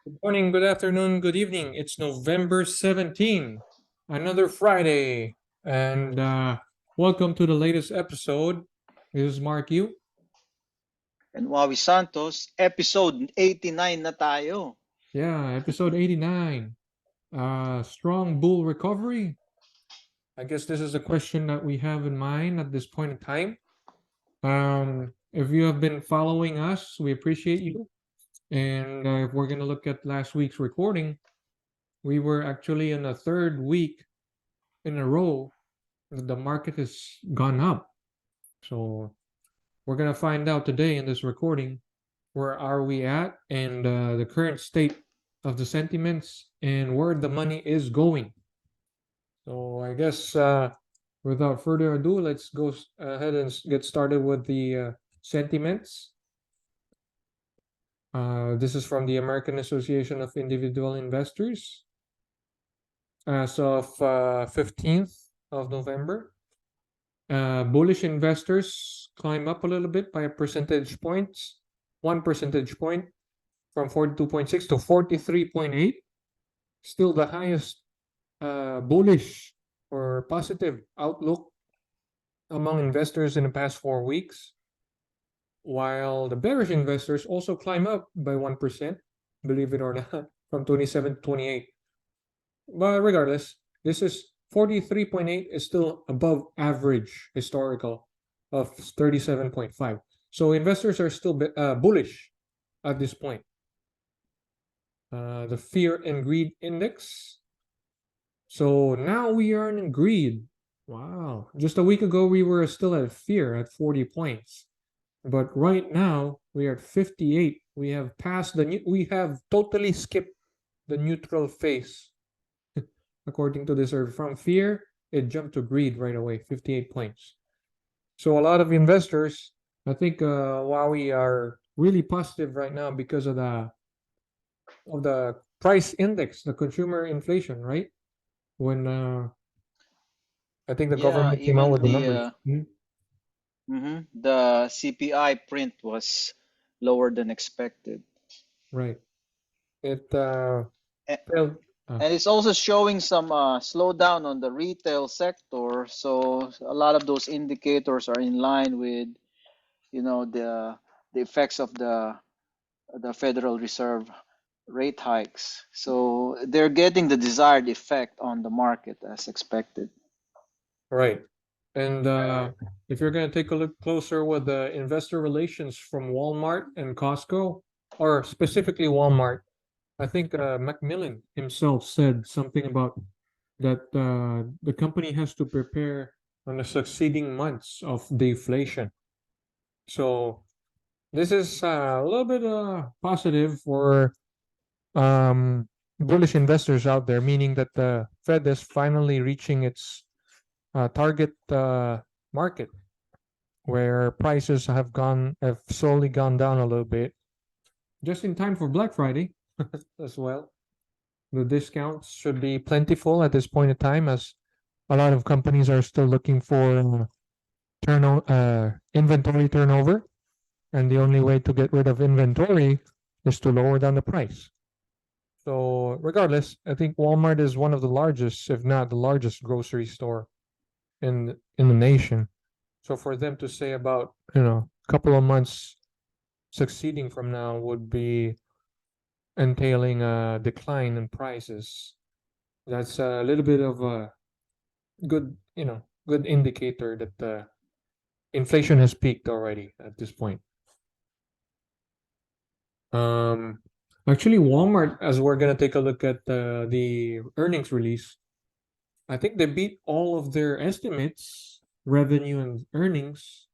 Good morning, good afternoon, good evening. It's November 17, another Friday. And welcome to the latest episode. This is Mark Yu. And Wawi Santos, episode 89 na tayo. Yeah, episode 89. Strong bull recovery. I guess this is a question that we have in mind at this point in time. If you have been following us, we appreciate you. And if we're going to look at last week's recording, we were actually in a third week in a row the market has gone up. So we're gonna find out today in this recording where are we at and the current state of the sentiments and where the money is going. So I guess without further ado, let's go ahead and get started with the sentiments. This is from the American Association of Individual Investors as of 15th of November. Bullish investors climb up a little bit by a percentage points, 1 percentage point from 42.6 to 43.8. Still the highest bullish or positive outlook among investors in the past 4 weeks. While the bearish investors also climb up by 1%, believe it or not, from 27 to 28. But regardless, this is 43.8 is still above average historical of 37.5. So investors are still bullish at this point. The fear and greed index. So now we are in greed. Wow. Just a week ago, we were still at fear at 40 points. But right now, we are at 58. We have passed we have totally skipped the neutral phase. According to this, from fear, it jumped to greed right away, 58 points. So a lot of investors, I think, Wawi are really positive right now because of the price index, the consumer inflation, right? When I think the Yeah, government came out even with the numbers. the CPI print was lower than expected. Right. It A- fell. Uh, And it's also showing some slowdown on the retail sector. So a lot of those indicators are in line with, the effects of the Federal Reserve rate hikes. So they're getting the desired effect on the market as expected. right. And if you're going to take a look closer with the investor relations from Walmart and Costco, or specifically Walmart, I think Macmillan himself said something about that the company has to prepare on the succeeding months of deflation. So this is a little bit positive for bullish investors out there, meaning that the Fed is finally reaching its target market, where prices have slowly gone down a little bit, just in time for Black Friday as well. The discounts should be plentiful at this point in time, as a lot of companies are still looking for inventory turnover, and the only way to get rid of inventory is to lower down the price. So, regardless, I think Walmart is one of the largest, if not the largest, grocery store in the nation. So, for them to say about a couple of months succeeding from now would be entailing a decline in prices. That's a little bit of a good indicator that the inflation has peaked already at this point. Um, Actually, Walmart, as we're gonna take a look at the earnings release, I think they beat all of their estimates, revenue and earnings,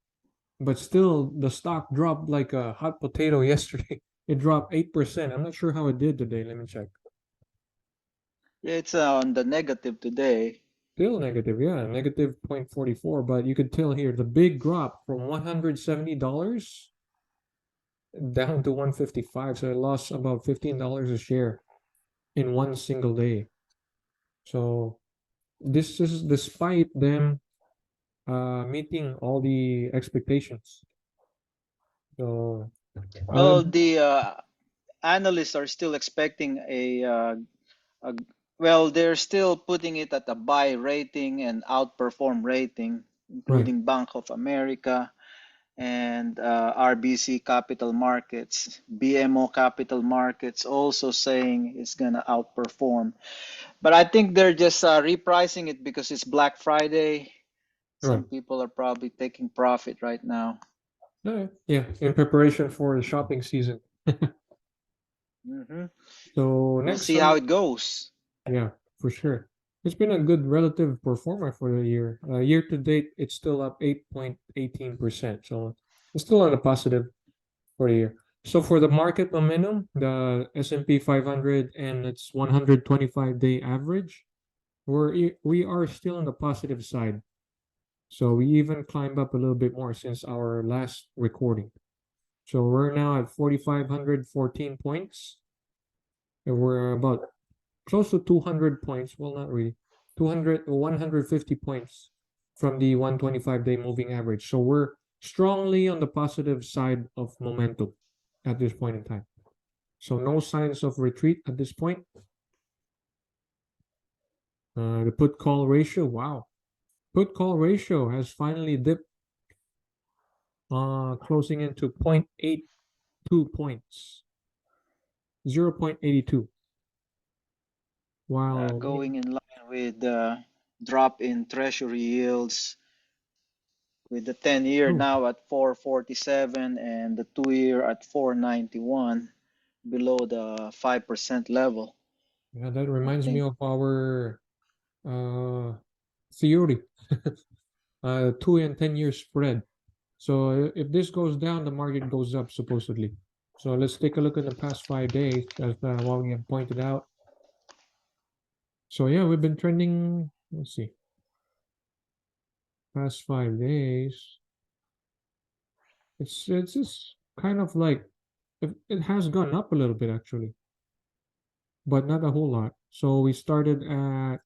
but still the stock dropped like a hot potato yesterday. It dropped 8%. I'm not sure how it did today. Let me check. Yeah, it's on the negative today. Still negative, yeah, negative 0.44. But you could tell here the big drop from $170 down to 155. So it lost about $15 a share in one single day. So this is despite them meeting all the expectations. So, Well, the analysts are still expecting a well, they're still putting it at a buy rating and outperform rating, Right, including Bank of America and RBC Capital Markets, BMO Capital Markets also saying it's gonna outperform. But I think they're just repricing it because it's Black Friday. right. Some people are probably taking profit right now. Yeah, in preparation for the shopping season. Hmm. So We'll next see how on, it goes. yeah, for sure. It's been a good relative performer for the year. Year to date, it's still up 8.18%. So it's still on a positive for the year. So for the market momentum, the S&P 500 and its 125-day average, we are still on the positive side. So we even climbed up a little bit more since our last recording. So we're now at 4,514 points, and we're about close to 200 points. Well, not really. 150 points from the 125-day moving average. So we're strongly on the positive side of momentum at this point in time. So no signs of retreat at this point. The put call ratio, wow. Put call ratio has finally dipped, closing into 0.82 points, 0.82. While Going in line with the drop in treasury yields, with the 10-year oh, now at 447 and the 2-year at 491, below the 5% level. yeah, that I reminds me think of our uh theory, 2 and 10 year spread. So if this goes down, the market goes up supposedly. So let's take a look at the past 5 days, as Wawi have pointed out. So yeah, we've been trending. Let's see, past 5 days. It's just kind of like it has gone up a little bit actually, but not a whole lot. So we started at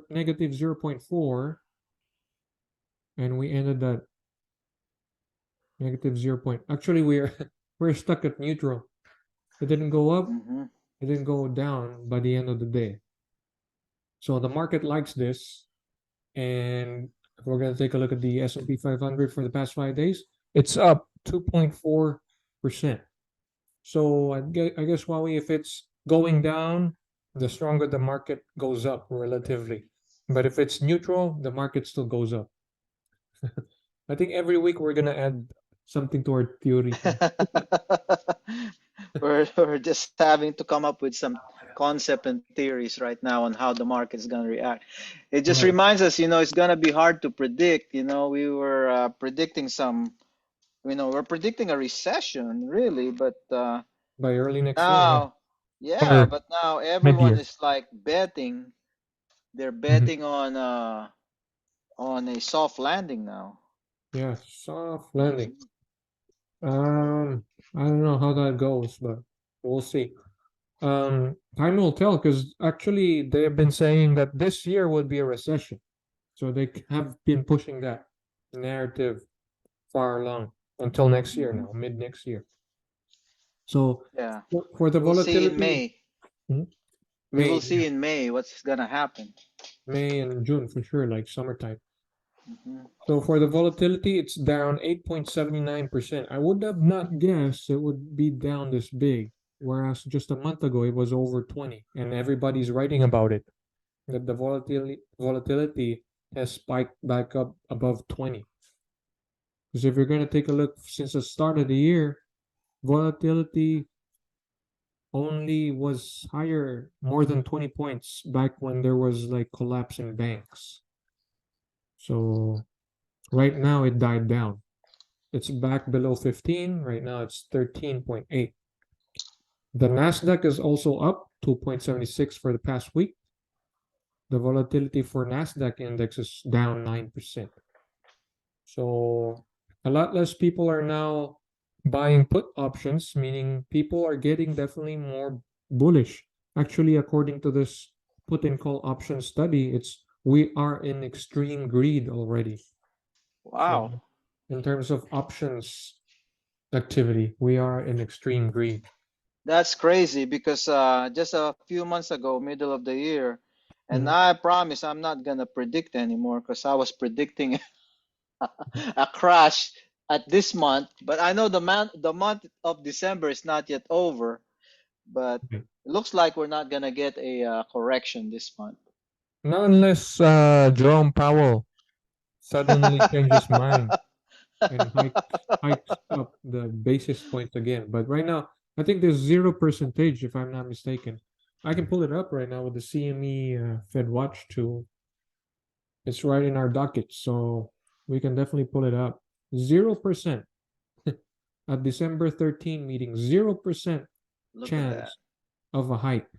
negative 0.4, and we ended at negative 0. Actually, we're we're stuck at neutral. It didn't go up. mhm. It didn't go down by the end of the day. So the market likes this, and if we're gonna take a look at the S&P 500 for the past 5 days, it's up 2.4%. So I guess Huawei, if it's going down, the stronger the market goes up relatively. But if it's neutral, the market still goes up. I think every week we're gonna add something to our theory here. We're just having to come up with some concept and theories right now on how the market's going to react. It just Right. reminds us, it's going to be hard to predict. We were predicting we're predicting a recession, really, but By early next year, yeah. now, yeah, Or but now everyone mid-year. is like betting. They're Mhm. betting on a soft landing now. Yeah, soft landing. I don't know how that goes, but we'll see. Time will tell because actually they have been saying that this year would be a recession. So they have been pushing that narrative far along until next year Mhm. now, mid next year. So Yeah, for the we'll see in volatility, May. hmm, We will May, yeah, see in May what's gonna happen. May and June for sure, like summertime. Mhm. So for the volatility, it's down 8.79%. I would have not guessed it would be down this big, whereas just a month ago it was over 20, and everybody's writing about it, that the volatility has spiked back up above 20. Because if you're going to take a look since the start of the year, volatility only was higher more than 20 points back when there was like collapsing banks. So right now it died down. It's back below 15. Right now it's 13.8. The Nasdaq is also up 2.76 for the past week. The volatility for Nasdaq index is down 9%. So a lot less people are now buying put options, meaning people are getting definitely more bullish. Actually, according to this put and call option study, it's we are in extreme greed already. Wow. So in terms of options activity, we are in extreme greed. That's crazy because just a few months ago, middle of the year, and Mhm. I promise I'm not gonna predict anymore because I was predicting a crash at this month. But I know the month of December is not yet over, but Okay. it looks like we're not gonna get a correction this month. Not unless Jerome Powell suddenly changes mind and hikes up the basis points again. But right now, I think there's 0% if I'm not mistaken. I can pull it up right now with the CME Fed Watch tool. It's right in our docket, so we can definitely pull it up. 0% at December 13 meeting. 0% Look at that. chance of a hike.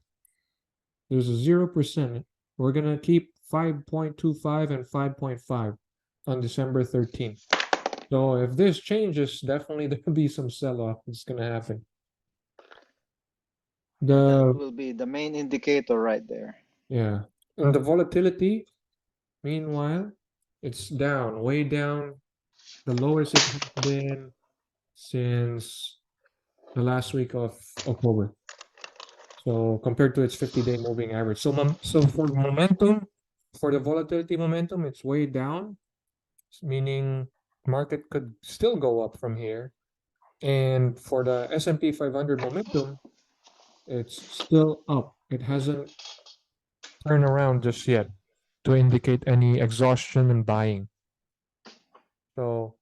There's a 0%. We're gonna keep 5.25 and 5.5 on December 13th. So if this changes, definitely there'll be some sell-off. It's gonna happen. Yeah, that The will be the main indicator right there. yeah, and the volatility, meanwhile, it's down, way down, the lowest it has been since the last week of October. So compared to its 50-day moving average. So for momentum, for the volatility momentum, it's way down, meaning market could still go up from here. And for the S&P 500 momentum, it's still up. It hasn't turned around just yet to indicate any exhaustion and buying. So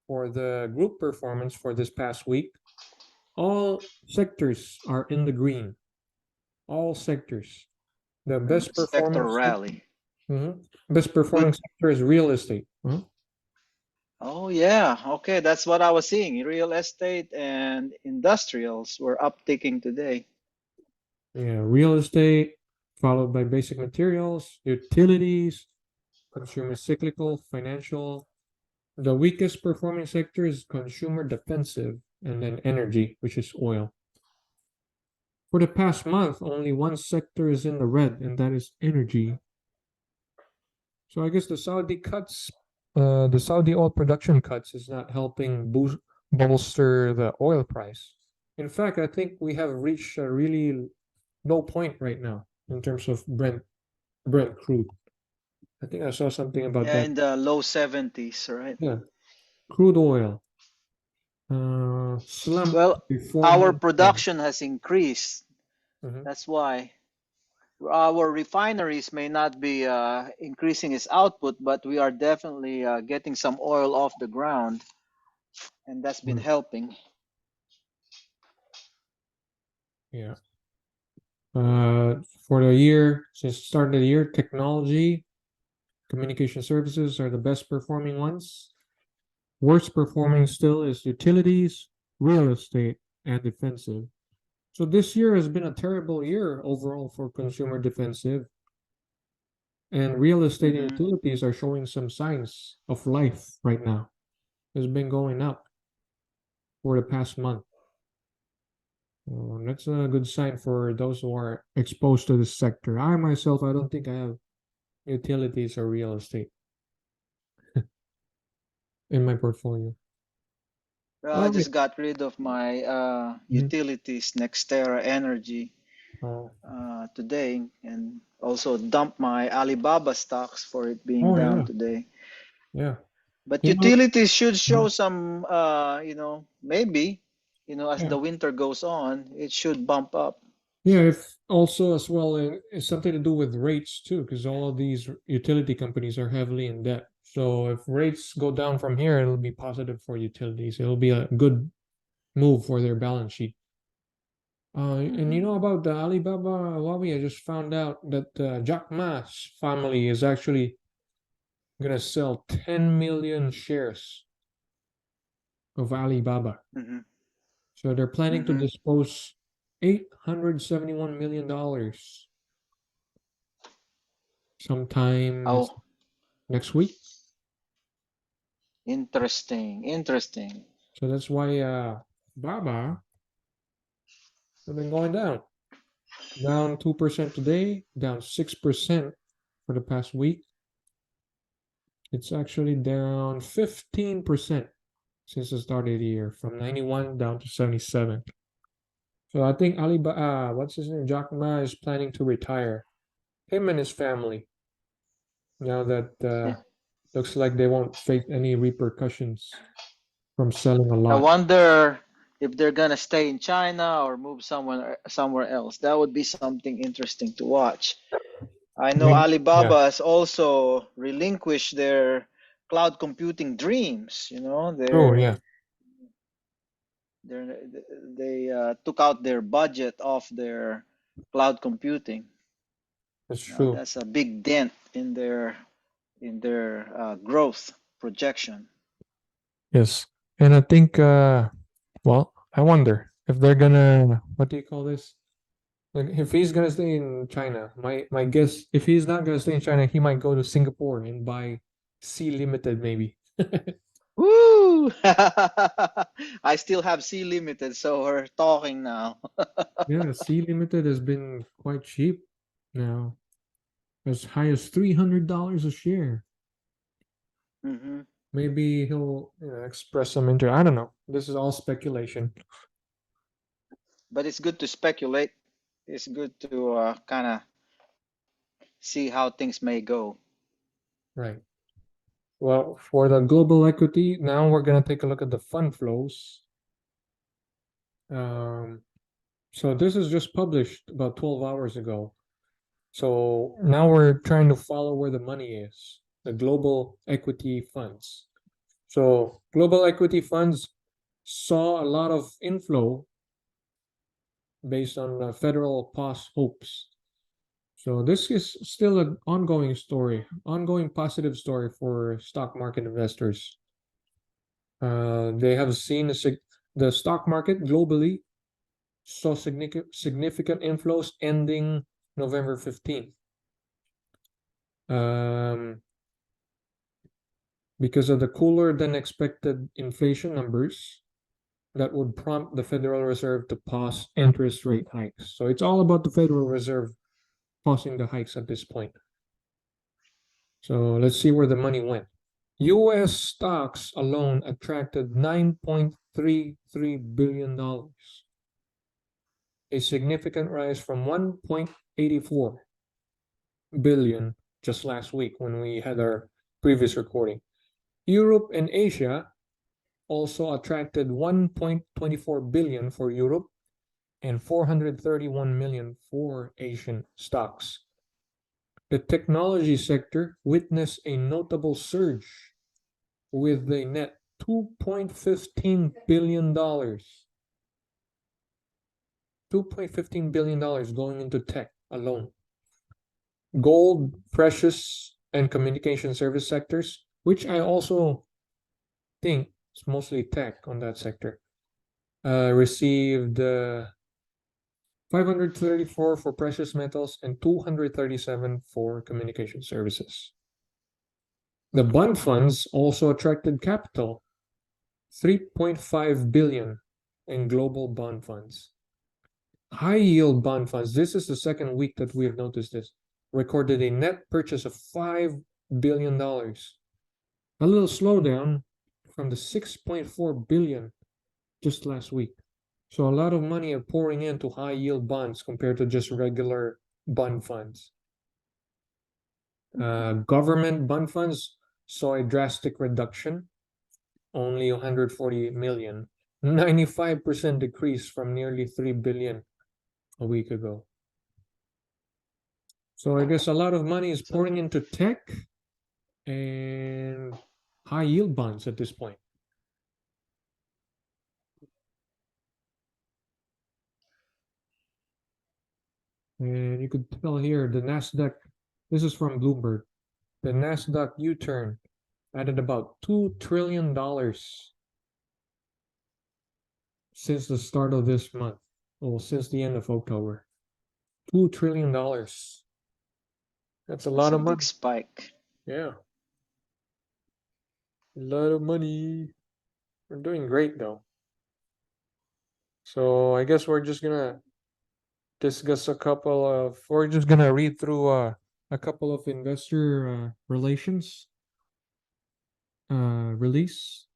for the group performance for this past week, all sectors are in the green. All sectors. The Green best sector performing rally. best performing Good. sector is real estate. Oh yeah. Okay, that's what I was seeing. Real estate and industrials were upticking today. Yeah, real estate, followed by basic materials, utilities, consumer cyclical, financial. The weakest performing sector is consumer defensive, and then energy, which is oil. For the past month, only one sector is in the red, and that is energy. So I guess the Saudi oil production cuts is not helping bolster the oil price. In fact, I think we have reached a really low point right now in terms of Brent crude. I think I saw something about Yeah, that. in the low 70s, right? Yeah, crude oil slumped Well, before our month end. production has increased. Mhm. That's why our refineries may not be increasing its output, but we are definitely getting some oil off the ground, and that's been Mm. helping. Yeah. For the year, since the start of the year, technology, communication services are the best performing ones. Worst performing still is utilities, real estate, and defensive. So this year has been a terrible year overall for consumer defensive, and real estate and Hmm. utilities are showing some signs of life right now. It's been going up for the past month. That's a good sign for those who are exposed to this sector. I myself, I don't think I have utilities or real estate in my portfolio. Well, I All right. just got rid of my Mhm. utilities, Nextera Energy, Oh, today, and also dumped my Alibaba stocks for it being oh down yeah, today. yeah. But You know, utilities should uh, show some, maybe, as yeah, the winter goes on, it should bump up. yeah. If also as well, it's something to do with rates too, because all of these utility companies are heavily in debt. So if rates go down from here, it'll be positive for utilities. It'll be a good move for their balance sheet. And you Hmm. know about the Alibaba Wawi, I just found out that Jack Ma's family is actually gonna sell 10 million shares of Alibaba. Hmm. So they're planning to Hmm. dispose $871 million sometime Oh, next week. interesting, interesting. So that's why Baba have been going down. Down 2% today, down 6% for the past week. It's actually down 15% since the start of the year, from 91 down to 77. So I think Alibaba, what's his name? Jack Ma is planning to retire. Him and his family. Now that looks like they won't face any repercussions from selling a I lot. wonder if they're gonna stay in China or move somewhere else. That would be something interesting to watch. I know Maybe, yeah. Alibaba has also relinquished their cloud computing dreams. You know, True, yeah. they're they took out their budget off their cloud computing. That's Now true. that's a big dent in their growth projection. Yes. And I think well, I wonder if they're gonna, what do you call this? Like if he's gonna stay in China, my guess, if he's not gonna stay in China, he might go to Singapore and buy C Limited maybe. Woo! I still have C limited, so we're talking now. Yeah, C Limited has been quite cheap now, as high as $300 a share. Hmm. Maybe he'll, express some interest. I don't know. This is all speculation. But it's good to speculate. It's good to kind of see how things may go. Right. Well, for the global equity, now we're gonna take a look at the fund flows. Um, so this is just published about 12 hours ago. So now we're trying to follow where the money is, the global equity funds. So global equity funds saw a lot of inflow based on federal pause hopes. So this is still an ongoing story, ongoing positive story for stock market investors. They have seen the stock market globally saw significant inflows ending November 15th. Um, because of the cooler than expected inflation numbers that would prompt the Federal Reserve to pause interest rate hikes. So it's all about the Federal Reserve pausing the hikes at this point. So let's see where the money went. US stocks alone attracted $9.33 billion, a significant rise from 1.84 billion just last week when we had our previous recording. Europe and Asia also attracted 1.24 billion for Europe and 431 million for Asian stocks. The technology sector witnessed a notable surge with a net $2.15 billion. $2.15 billion going into tech alone. Gold, precious, and communication service sectors, which I also think is mostly tech on that sector, received 534 for precious metals and 237 for communication services. The bond funds also attracted capital, 3.5 billion in global bond funds. High yield bond funds, this is the second week that we have noticed this, recorded a net purchase of $5 billion. A little slowdown from the 6.4 billion just last week. So a lot of money are pouring into high yield bonds compared to just regular bond funds. Government bond funds saw a drastic reduction, only 140 million, 95% decrease from nearly 3 billion a week ago. So I guess a lot of money is pouring into tech and high yield bonds at this point. And you could tell here the NASDAQ, this is from Bloomberg, the NASDAQ U-turn added about $2 trillion since the start of this month. Well, since the end of October. $2 trillion. That's a That's lot a of big money. spike. Yeah. A lot of money. We're doing great though. So I guess we're just gonna discuss we're just gonna read through a couple of investor relations release.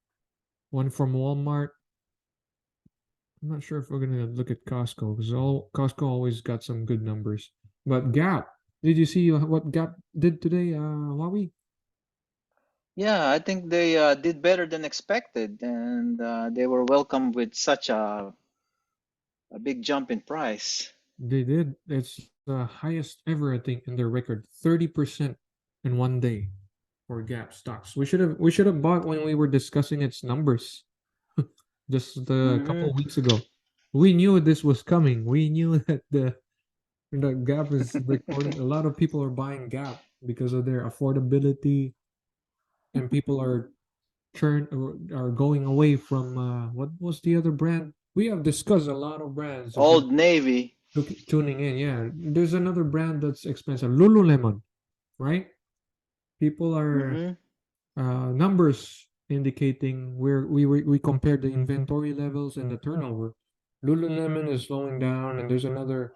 One from Walmart, I'm not sure if we're gonna look at Costco because Costco always got some good numbers. But Gap, did you see what Gap did today, Wawi? Yeah, I think they did better than expected, and they were welcomed with such a big jump in price. They did. It's the highest ever, I think, in their record. 30% in one day for Gap stocks. We should have bought when we were discussing its numbers just a couple Hmm. of weeks ago. We knew this was coming. We knew that the Gap is recording. A lot of people are buying Gap because of their affordability, and people are going away from what was the other brand? We have discussed a lot of brands. If you're Old Navy. tuning in, yeah, there's another brand that's expensive, Lululemon, right? People are Hmm. numbers indicating where we compared the inventory levels and the turnover. Lululemon is slowing down, and there's another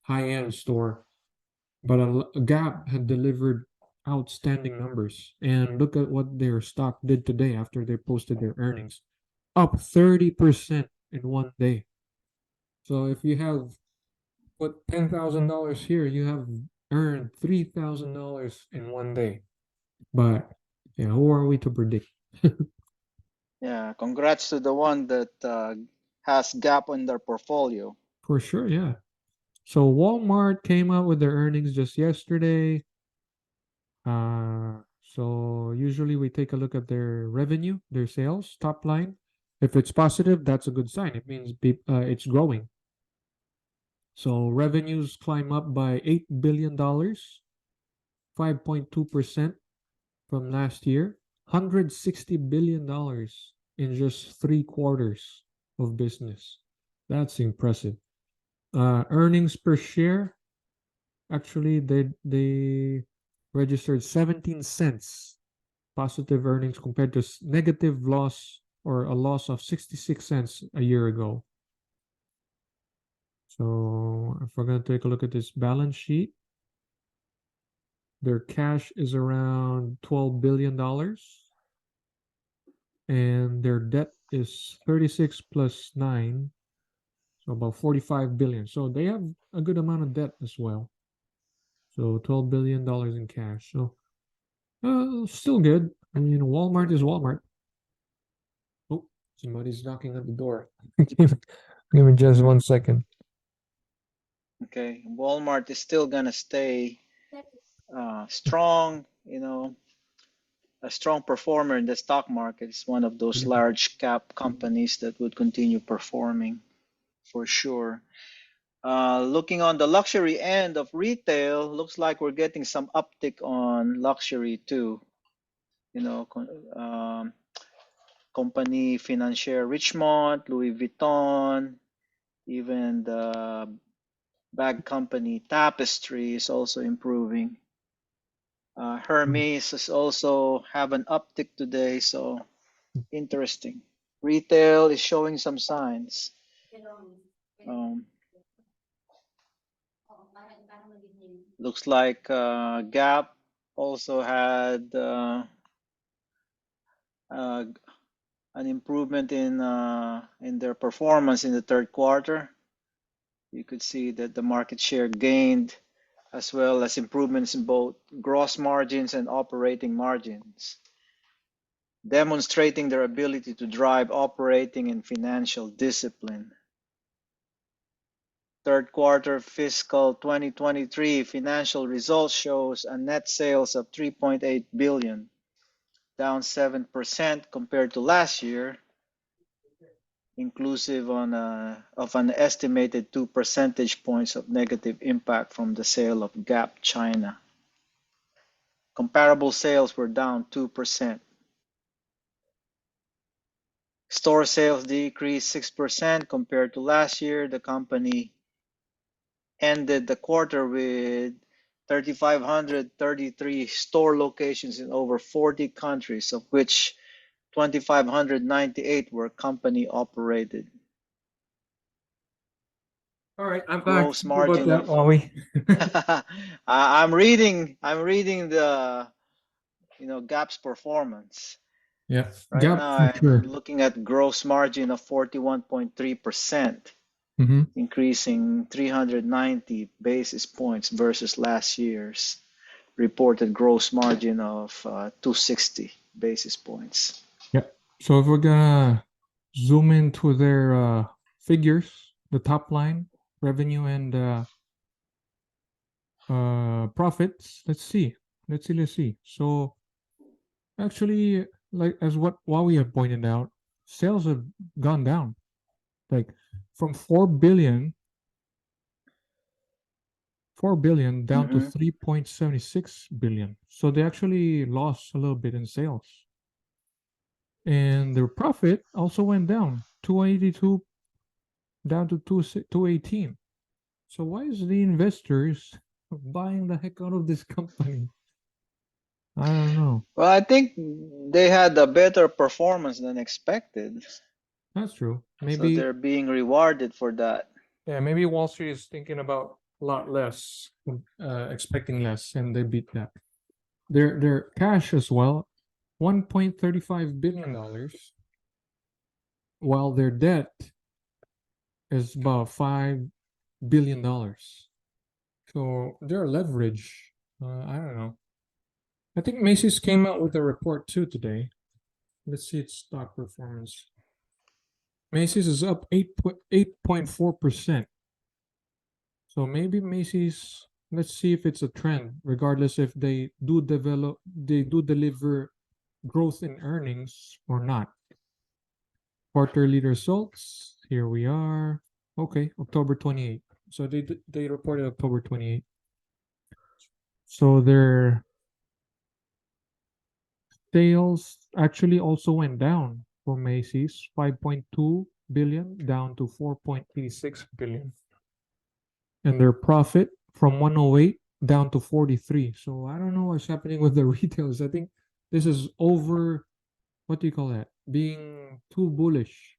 high-end store, but a Gap had delivered outstanding numbers. And look at what their stock did today after they posted their earnings, up 30% in one day. So if you have put $10,000 here, you have earned $3,000 in one day. But yeah, who are we to predict? Yeah, congrats to the one that has Gap in their portfolio. For sure, yeah. So Walmart came out with their earnings just yesterday. So usually we take a look at their revenue, their sales, top line. If it's positive, that's a good sign. It means it's growing. So revenues climb up by $8 billion, 5.2% from last year, $160 billion in just 3 quarters of business. That's impressive. Earnings per share, actually, they registered 17 cents positive earnings compared to negative loss or a loss of 66 cents a year ago. So if we're going to take a look at this balance sheet, their cash is around $12 billion and their debt is 36 plus 9, so about 45 billion. So they have a good amount of debt as well. So $12 billion in cash. So still good. I mean, Walmart is Walmart. Oh, somebody's knocking on the door. Give me just 1 second. Okay, Walmart is still gonna stay strong. A strong performer in the stock market. Is one of those large cap companies that would continue performing for sure. Looking on the luxury end of retail, looks like we're getting some uptick on luxury too. You know, company Financière Richemont, Louis Vuitton, even the bag company Tapestry is also improving. Hermes is also have an uptick today, so interesting. Retail is showing some signs. Um, Looks like Gap also had uh, an improvement in their performance in the third quarter. You could see that the market share gained as well as improvements in both gross margins and operating margins, demonstrating their ability to drive operating and financial discipline. Third quarter fiscal 2023 financial results shows a net sales of 3.8 billion, down 7% compared to last year, inclusive of an estimated 2 percentage points of negative impact from the sale of Gap China. Comparable sales were down 2%. Store sales decreased 6% compared to last year. The company ended the quarter with 3,533 store locations in over 40 countries, of which 2,598 were company operated. All right, I'm back. Gross Sorry about margin that, of Wally. I'm reading the Gap's performance. Yeah, Right Gap now, for I'm sure. looking at gross margin of 41.3%, Mm-hmm. increasing 390 basis points versus last year's reported gross margin of 260 basis points. Yeah. So if we're gonna zoom into their figures, the top line, revenue and profits, let's see. So actually, like as what Wawi have pointed out, sales have gone down, like from 4 billion down to Mm-hmm. 3.76 billion. So they actually lost a little bit in sales. And their profit also went down, 282 down to 218. So why is the investors buying the heck out of this company? I don't know. Well, I think they had a better performance than expected, That's true. so Maybe, they're being rewarded for that. yeah, maybe Wall Street is thinking about a lot less, expecting less, and they beat that. Their cash as well, $1.35 billion, while their debt is about $5 billion. So their leverage, I don't know. I think Macy's came out with a report too today. Let's see its stock performance. Macy's is up 8.4%. So maybe Macy's, let's see if it's a trend, regardless if they do deliver growth in earnings or not. Quarterly results, here we are. Okay, October 28th. So they reported October 28th. So their sales actually also went down for Macy's, 5.2 billion down to 4.86 billion. And their profit from 108 down to 43. So I don't know what's happening with the retailers. I think this is over, what do you call that? Being too bullish,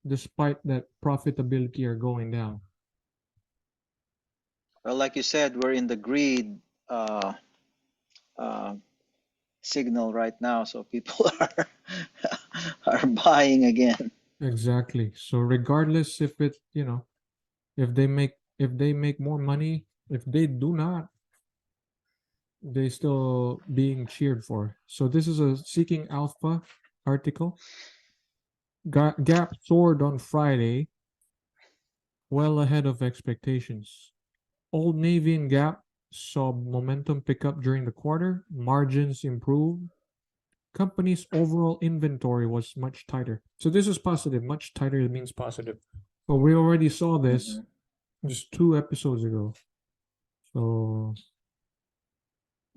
despite that profitability are going down. Well, like you said, we're in the greed uh, uh, signal right now, so people are buying again. Exactly. So regardless if it, if they make more money, if they do not, they still being cheered for. So this is a Seeking Alpha article. Gap soared on Friday, well ahead of expectations. Old Navy and Gap saw momentum pick up during the quarter. Margins improved. Company's overall inventory was much tighter. So this is positive. Much tighter means positive. But we already saw this Mhm. just 2 episodes ago. So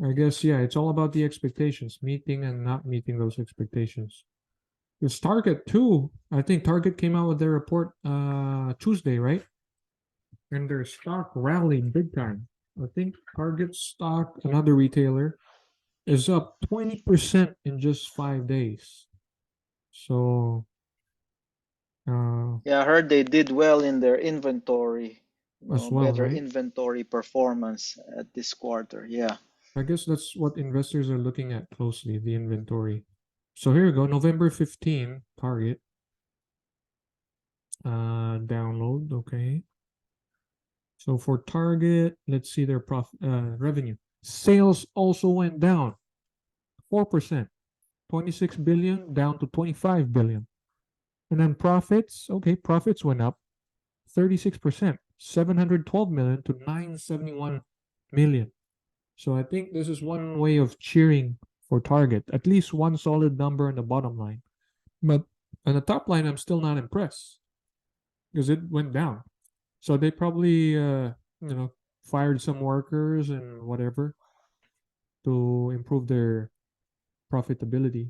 I guess yeah, it's all about the expectations, meeting and not meeting those expectations. It's Target too. I think Target came out with their report Tuesday, right? And their stock rallied big time. I think Target stock, another retailer, is up 20% in just 5 days. So uh Yeah, I heard they did well in their inventory, as well, better right? inventory performance at this quarter. Yeah. I guess that's what investors are looking at closely, the inventory. So here we go, November 15, Target. Download, okay. So for Target, let's see their revenue. Sales also went down 4%, 26 billion down to 25 billion. And then profits, okay, profits went up 36%, 712 million to 971 million. So I think this is one way of cheering for Target, at least one solid number on the bottom line. But on the top line, I'm still not impressed because it went down. So they probably, fired some workers and whatever to improve their profitability.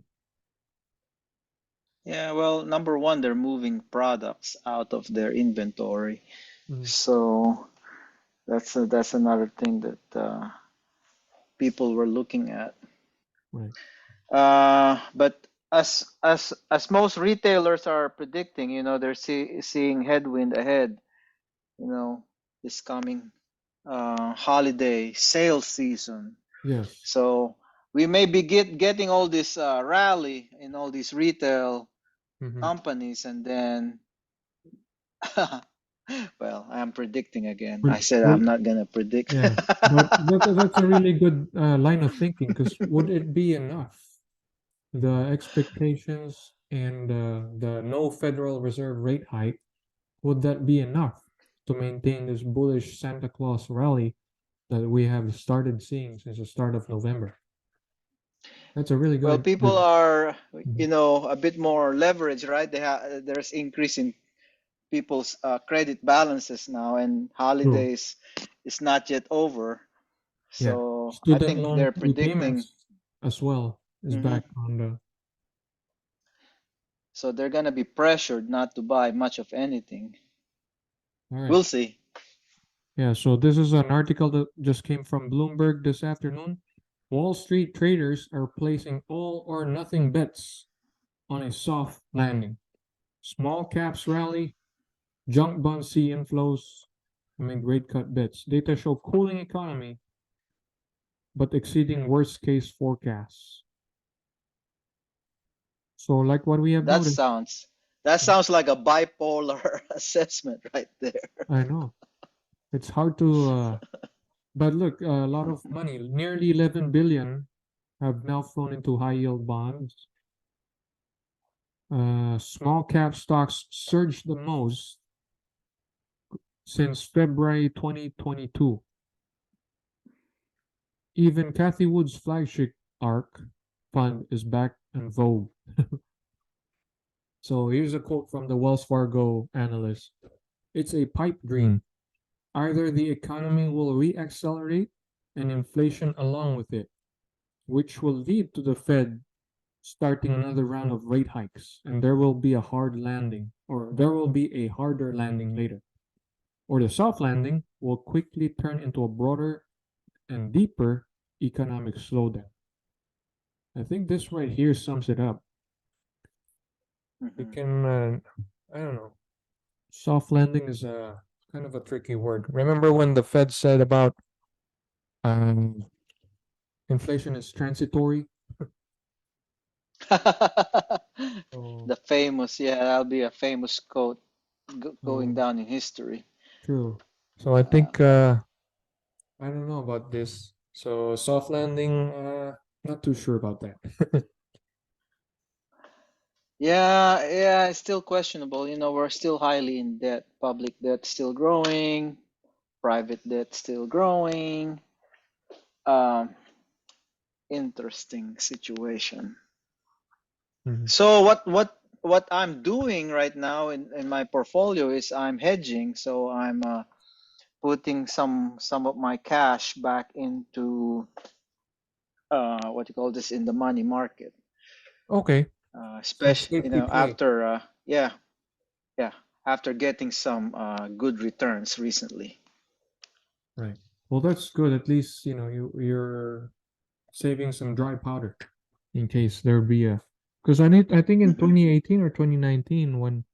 Yeah, well, number one, they're moving products out of their inventory. Mm, So that's another thing that people were looking at. right. But as most retailers are predicting, they're seeing headwind ahead, this coming holiday sales season. Yes. So we may be getting all this rally in all these retail Mhm. companies, and then well, I'm predicting again. But I said well, I'm not gonna predict. yeah, but that's a really good line of thinking, because would it be enough? The expectations and the no Federal Reserve rate hike, would that be enough to maintain this bullish Santa Claus rally that we have started seeing since the start of November? That's a really Well, good, people good. are, Mhm. a bit more leverage, right? There's increase in people's credit balances now, and True. holidays is not yet over. Yeah. So I Student think loan they're predicting, repayments as well is hmm back on the. so they're gonna be pressured not to buy much of anything. All right. We'll see. Yeah, so this is an article that just came from Bloomberg this afternoon. Wall Street traders are placing all or nothing bets on a soft landing. Small caps rally, junk bond see inflows amid rate cut bets. Data show cooling economy, but exceeding worst case forecasts. So, like what we have That noticed, sounds that sounds like a bipolar assessment right there. I know it's hard to, but look, a lot of money, nearly 11 billion, have now flown into high yield bonds. Small cap stocks surged the most since February 2022. Even Cathy Wood's flagship ARK fund is back in vogue. So here's a quote from the Wells Fargo analyst. It's a pipe dream. Either the economy will reaccelerate and inflation along with it, which will lead to the Fed starting another round of rate hikes, and there will be a hard landing, or there will be a harder landing later. Or the soft landing will quickly turn into a broader and deeper economic slowdown. I think this right here sums it up. We Mhm. can, I don't know, soft landing is a kind of a tricky word. Remember when the Fed said about um, inflation is transitory? So, That'll be a famous quote going so down in history. true. So I Uh, think I don't know about this. So soft landing, not too sure about that. yeah, it's still questionable. We're still highly in debt. Public debt still growing, private debt still growing. Um, Interesting situation. Mhm. So what I'm doing right now in my portfolio is I'm hedging. So I'm putting some of my cash back into what you call this, in the money market, Okay, so especially safety play. after yeah, after getting some good returns recently. Right. Well, that's good. At least, you're saving some dry powder in case there be a. Because I think in Hmm 2018 or 2019, when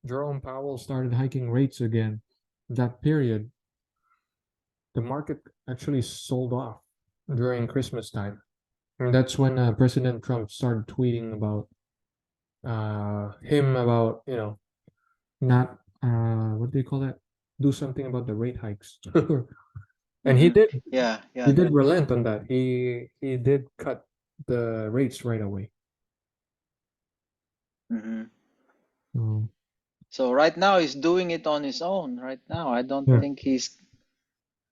Jerome Powell started hiking rates again, that period, the market actually sold off during Christmas time. And that's when President Trump started tweeting about him about, not what do you call that? Do something about the rate hikes. And he hmm did. Yeah, He yeah. did relent on that. He did cut the rates right away. hmm So, So right now he's doing it on his own. Right now, I don't yeah, think he's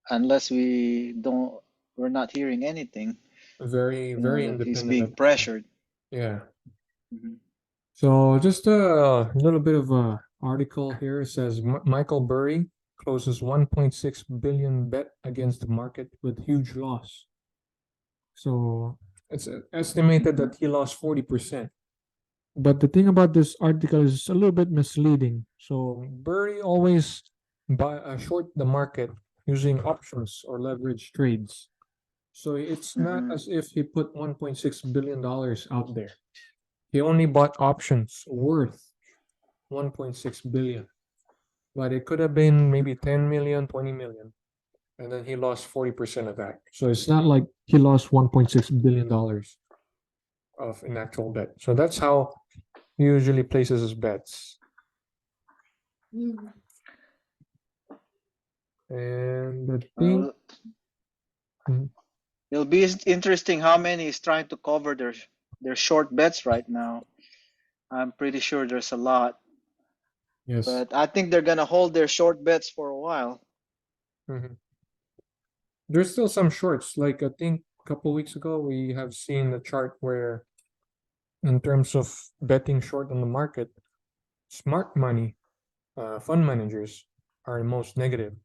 unless we're not hearing anything. very very That he's independent being of the Fed. pressured. Yeah. Hmm So just a little bit of a article here. It says Michael Burry closes 1.6 billion bet against the market with huge loss. So it's estimated hmm that he lost 40%. But the thing about this article is a little bit misleading. So Burry always short the market using options or leverage trades. So it's not hmm as if he put $1.6 billion out there. He only bought options worth 1.6 billion, but it could have been maybe 10 million, 20 million. and then he lost 40% of that. So it's not like he lost $1.6 billion of an actual bet. So that's how he usually places his bets. And I think Mhm. It'll be interesting how many is trying to cover their short bets right now. I'm pretty sure there's a lot, Yes. but I think they're gonna hold their short bets for a while. Mhm. There's still some shorts. Like I think a couple weeks ago, we have seen a chart where, in terms of betting short on the market, smart money, fund managers are the most negative.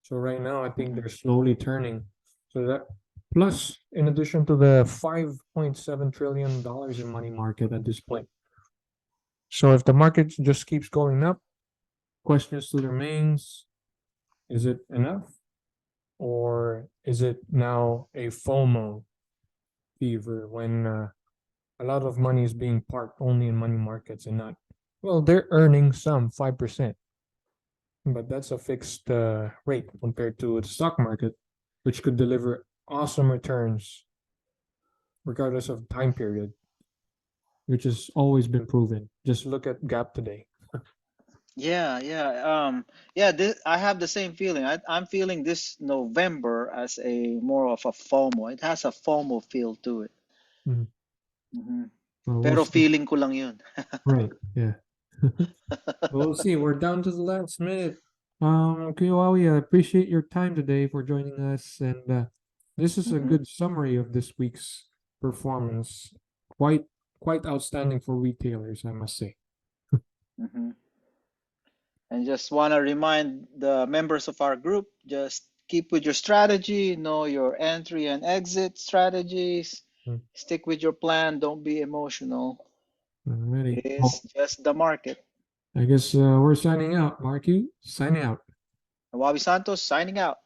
So right now, I think they're slowly turning. So that plus, in addition to the $5.7 trillion in money market at this point. So if the market just keeps going up, question still remains: is it enough, or is it now a FOMO fever when a lot of money is being parked only in money markets and not, well, they're earning some 5%, but that's a fixed rate compared to the stock market, which could deliver awesome returns regardless of time period, which has always been proven. Just look at Gap today. Yeah. I have the same feeling. I'm feeling this November as a more of a FOMO. It has a FOMO feel to it. Mhm. Mhm. Well, we'll Pero see. feeling ko lang yun. Right, yeah. We'll see. We're down to the last minute. Wawi, I appreciate your time today for joining us, and this is a Mhm. good summary of this week's performance. Quite, quite outstanding for retailers, I must say. Mhm. And just want to remind the members of our group, just keep with your strategy, know your entry and exit strategies, Mm. stick with your plan, don't be emotional. Alrighty. It's Well, just the market. I guess we're signing out. Marky, signing out. Wabi Santos signing out.